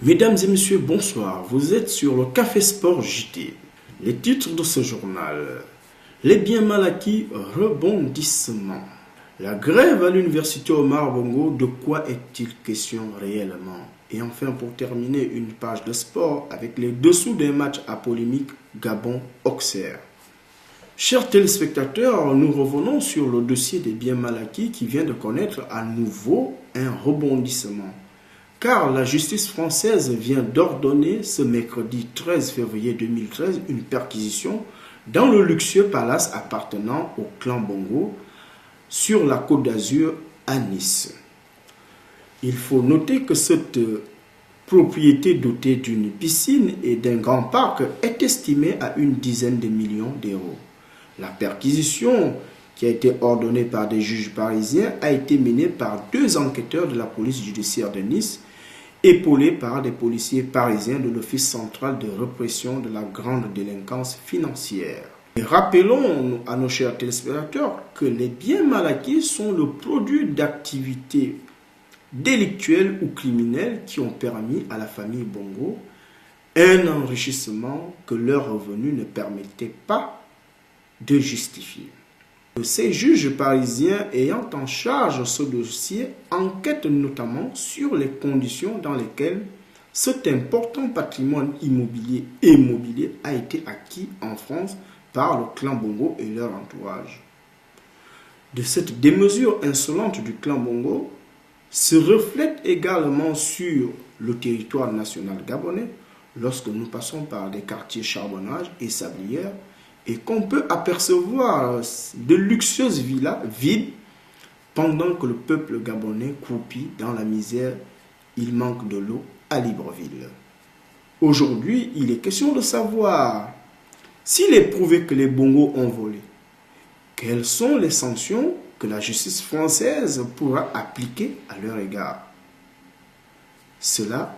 Mesdames et messieurs, bonsoir. Vous êtes sur le Café Sport JT. Les titres de ce journal. Les biens mal acquis, rebondissement. La grève à l'université Omar Bongo, de quoi est-il question réellement? Et enfin, pour terminer, une page de sport avec les dessous des matchs à polémique Gabon-Auxerre. Chers téléspectateurs, nous revenons sur le dossier des biens mal acquis qui vient de connaître à nouveau un rebondissement. Car la justice française vient d'ordonner ce mercredi 13 février 2013 une perquisition dans le luxueux palace appartenant au clan Bongo sur la Côte d'Azur à Nice. Il faut noter que cette propriété dotée d'une piscine et d'un grand parc est estimée à une dizaine de millions d'euros. La perquisition, qui a été ordonnée par des juges parisiens, a été menée par 2 enquêteurs de la police judiciaire de Nice, épaulés par des policiers parisiens de l'Office central de répression de la grande délinquance financière. Et rappelons à nos chers téléspectateurs que les biens mal acquis sont le produit d'activités délictuelles ou criminelles qui ont permis à la famille Bongo un enrichissement que leurs revenus ne permettaient pas de justifier. Ces juges parisiens ayant en charge ce dossier enquêtent notamment sur les conditions dans lesquelles cet important patrimoine immobilier et immobilier a été acquis en France par le clan Bongo et leur entourage. De cette démesure insolente du clan Bongo se reflète également sur le territoire national gabonais lorsque nous passons par des quartiers charbonnage et sablières et qu'on peut apercevoir de luxueuses villas vides pendant que le peuple gabonais croupit dans la misère. Il manque de l'eau à Libreville. Aujourd'hui, il est question de savoir s'il est prouvé que les Bongos ont volé. Quelles sont les sanctions que la justice française pourra appliquer à leur égard? Cela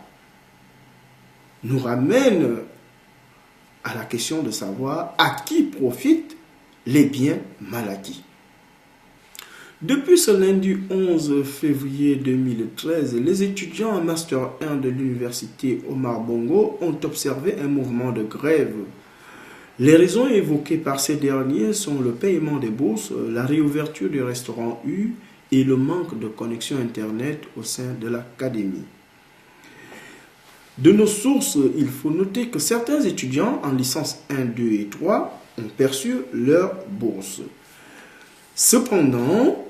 nous ramène à la question de savoir à qui profitent les biens mal acquis. Depuis ce lundi 11 février 2013, les étudiants en Master 1 de l'université Omar Bongo ont observé un mouvement de grève. Les raisons évoquées par ces derniers sont le paiement des bourses, la réouverture du restaurant U et le manque de connexion Internet au sein de l'académie. De nos sources, il faut noter que certains étudiants en licence 1, 2 et 3 ont perçu leur bourse. Cependant,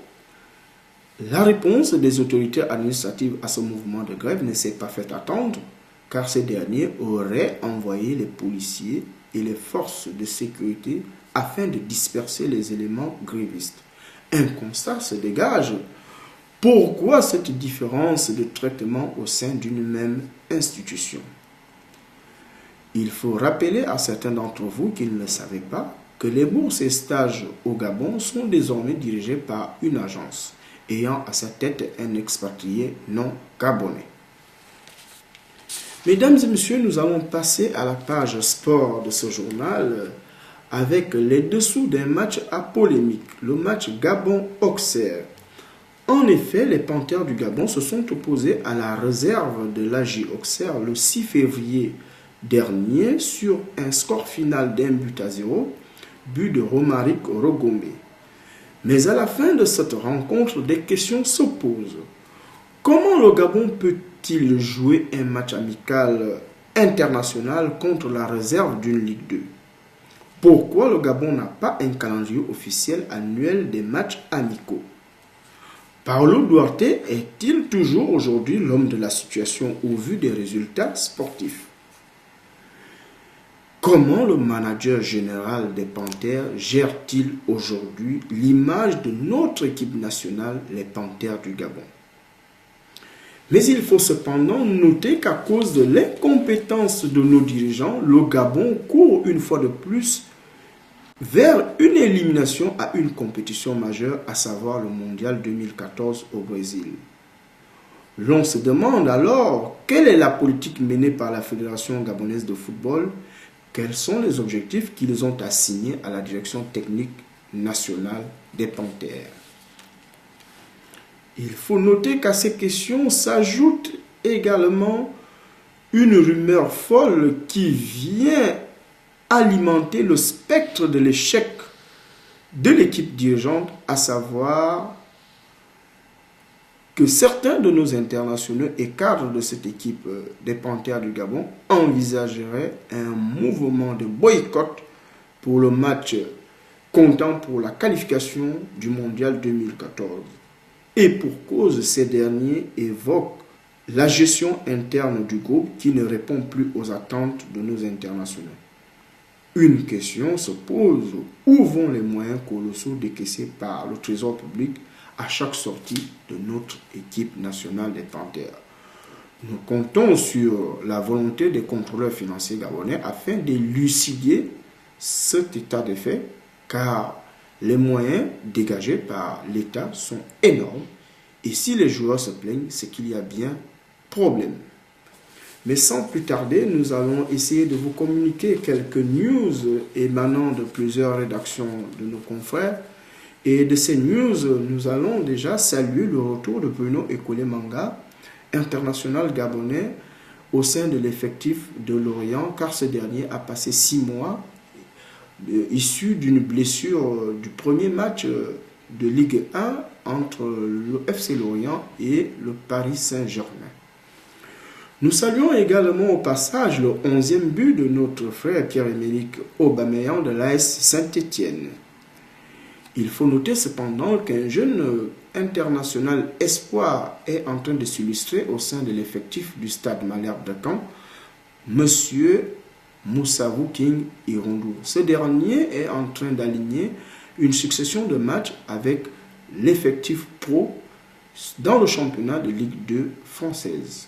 la réponse des autorités administratives à ce mouvement de grève ne s'est pas fait attendre, car ces derniers auraient envoyé les policiers et les forces de sécurité afin de disperser les éléments grévistes. Un constat se dégage. Pourquoi cette différence de traitement au sein d'une même institution? Il faut rappeler à certains d'entre vous qui ne le savaient pas que les bourses et stages au Gabon sont désormais dirigés par une agence ayant à sa tête un expatrié non gabonais. Mesdames et messieurs, nous allons passer à la page sport de ce journal avec les dessous d'un match à polémique, le match Gabon-Auxerre. En effet, les Panthères du Gabon se sont opposés à la réserve de l'AJ Auxerre le 6 février dernier sur un score final d'1-0, but de Romaric Rogombe. Mais à la fin de cette rencontre, des questions se posent. Comment le Gabon peut-il jouer un match amical international contre la réserve d'une Ligue 2? Pourquoi le Gabon n'a pas un calendrier officiel annuel des matchs amicaux? Paulo Duarte est-il toujours aujourd'hui l'homme de la situation au vu des résultats sportifs? Comment le manager général des Panthères gère-t-il aujourd'hui l'image de notre équipe nationale, les Panthères du Gabon? Mais il faut cependant noter qu'à cause de l'incompétence de nos dirigeants, le Gabon court une fois de plus vers une élimination à une compétition majeure, à savoir le Mondial 2014 au Brésil. L'on se demande alors quelle est la politique menée par la Fédération gabonaise de football, quels sont les objectifs qu'ils ont assignés à la direction technique nationale des Panthères. Il faut noter qu'à ces questions s'ajoute également une rumeur folle qui vient alimenter le spectre de l'échec de l'équipe dirigeante, à savoir que certains de nos internationaux et cadres de cette équipe des Panthères du Gabon envisageraient un mouvement de boycott pour le match comptant pour la qualification du Mondial 2014. Et pour cause, ces derniers évoquent la gestion interne du groupe qui ne répond plus aux attentes de nos internationaux. Une question se pose: où vont les moyens colossaux décaissés par le Trésor public à chaque sortie de notre équipe nationale des Panthères? Nous comptons sur la volonté des contrôleurs financiers gabonais afin d'élucider cet état de fait, car les moyens dégagés par l'État sont énormes et si les joueurs se plaignent, c'est qu'il y a bien problème. Mais sans plus tarder, nous allons essayer de vous communiquer quelques news émanant de plusieurs rédactions de nos confrères. Et de ces news, nous allons déjà saluer le retour de Bruno Ekole-Manga, international gabonais, au sein de l'effectif de Lorient, car ce dernier a passé 6 mois issu d'une blessure du premier match de Ligue 1 entre le FC Lorient et le Paris Saint-Germain. Nous saluons également au passage le 11e but de notre frère Pierre-Emerick Aubameyang de l'AS Saint-Étienne. Il faut noter cependant qu'un jeune international espoir est en train de s'illustrer au sein de l'effectif du Stade Malherbe de Caen, Monsieur Moussavou King Irondou. Ce dernier est en train d'aligner une succession de matchs avec l'effectif pro dans le championnat de Ligue 2 française.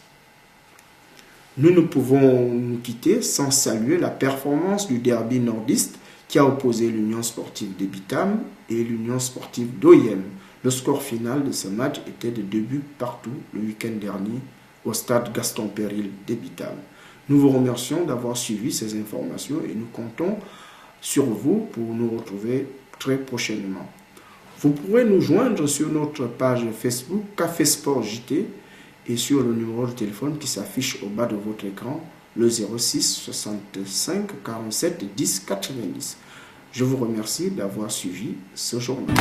Nous ne pouvons nous quitter sans saluer la performance du derby nordiste qui a opposé l'Union sportive de Bitam et l'Union sportive d'OIM. Le score final de ce match était de 2 buts partout le week-end dernier au stade Gaston Péril de Bitam. Nous vous remercions d'avoir suivi ces informations et nous comptons sur vous pour nous retrouver très prochainement. Vous pourrez nous joindre sur notre page Facebook Café Sport JT et sur le numéro de téléphone qui s'affiche au bas de votre écran, le 06 65 47 10 90. Je vous remercie d'avoir suivi ce journal.